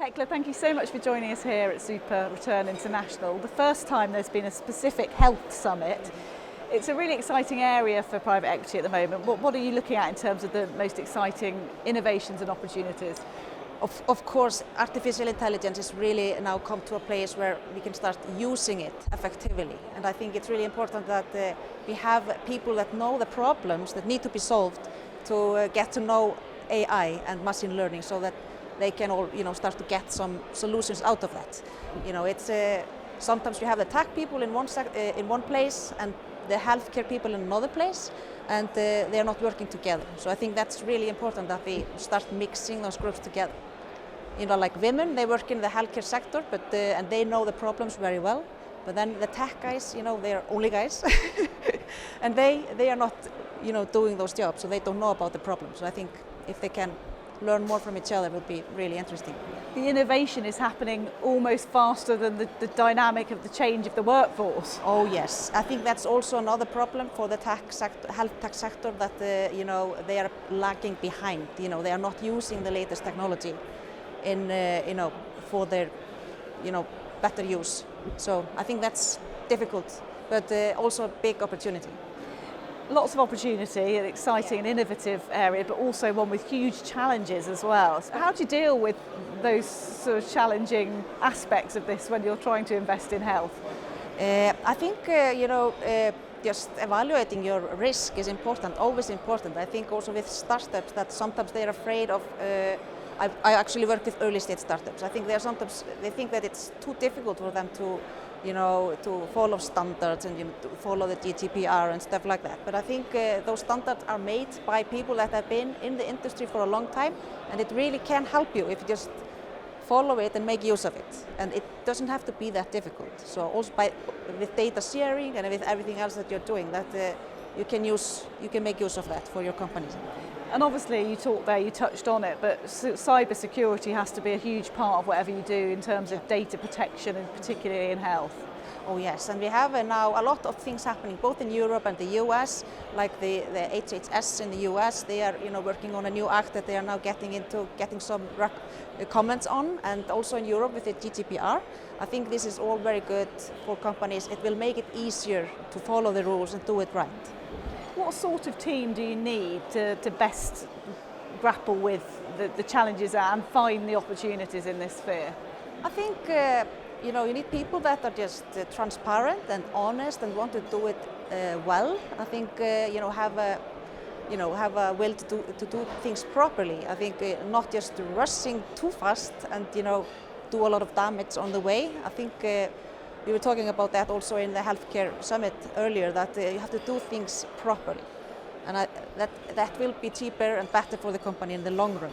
Hekla, thank you so much for joining us here at SuperReturn International. The first time there's been a specific health summit. It's a really exciting area for private equity at the moment. What are you looking at in terms of the most exciting innovations and opportunities? Of course, artificial intelligence has really now come to a place where we can start using it effectively. And I think it's really important that we have people that know the problems that need to be solved to get to know AI and machine learning so that they can all start to get some solutions out of that. It's sometimes we have the tech people in one place and the healthcare people in another place, and they are not working together. So I think that's really important that we start mixing those groups together. Like women, they work in the healthcare sector, and they know the problems very well. But then the tech guys, they are only guys, and they are not, doing those jobs, so they don't know about the problems. So I think if they can learn more from each other, it would be really interesting. The innovation is happening almost faster than the dynamic of the change of the workforce. Oh yes, I think that's also another problem for the tech sector, health tech sector, that they are lagging behind. They are not using the latest technology for their better use. So I think that's difficult, but also a big opportunity. Lots of opportunity, an exciting and innovative area, but also one with huge challenges as well. So how do you deal with those sort of challenging aspects of this when you're trying to invest in health? I think just evaluating your risk is important, always important. I think also with startups that sometimes they're afraid of. I actually work with early stage startups. I think they think that it's too difficult for them to follow standards and to follow the GDPR and stuff like that. But I think those standards are made by people that have been in the industry for a long time, and it really can help you if you just follow it and make use of it. And it doesn't have to be that difficult. So also with data sharing and with everything else that you're doing, that you can make use of that for your companies. And obviously you talked there, you touched on it, but cybersecurity has to be a huge part of whatever you do in terms of data protection, and particularly in health. Oh yes, and we have now a lot of things happening both in Europe and the US, like the HHS in the US. They are working on a new act that they are now getting some comments on, and also in Europe with the GDPR. I think this is all very good for companies. It will make it easier to follow the rules and do it right. What sort of team do you need to best grapple with the challenges and find the opportunities in this sphere? I think you need people that are just transparent and honest and want to do it well. I think have a will to do things properly. I think not just rushing too fast and do a lot of damage on the way. I think we were talking about that also in the healthcare summit earlier, that you have to do things properly, and that will be cheaper and better for the company in the long run.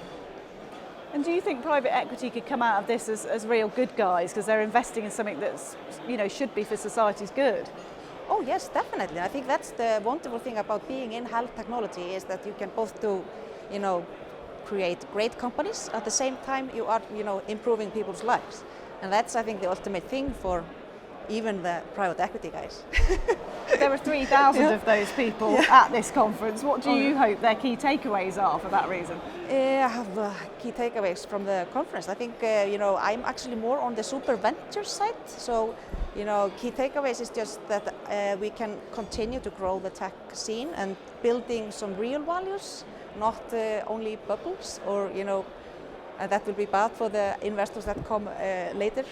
And do you think private equity could come out of this as real good guys because they're investing in something that's should be for society's good? Oh yes, definitely. I think that's the wonderful thing about being in health technology, is that you can both do create great companies at the same time you are improving people's lives, and that's I think the ultimate thing for even the private equity guys. There are 3,000 of those people at this conference. What do you hope their key takeaways are for that reason? I have key takeaways from the conference. I think I'm actually more on the super venture side. So key takeaways is just that we can continue to grow the tech scene and building some real values, not only bubbles, or that will be bad for the investors that come later.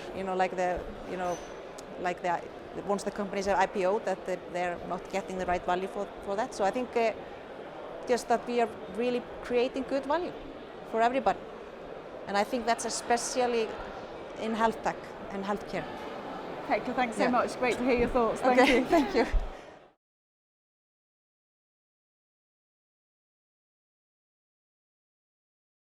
Once the companies are IPO'd, that they're not getting the right value for that. So I think just that we are really creating good value for everybody. And I think that's especially in health tech and healthcare. Hekla, thanks so much. Great to hear your thoughts. Thank you. Thank you.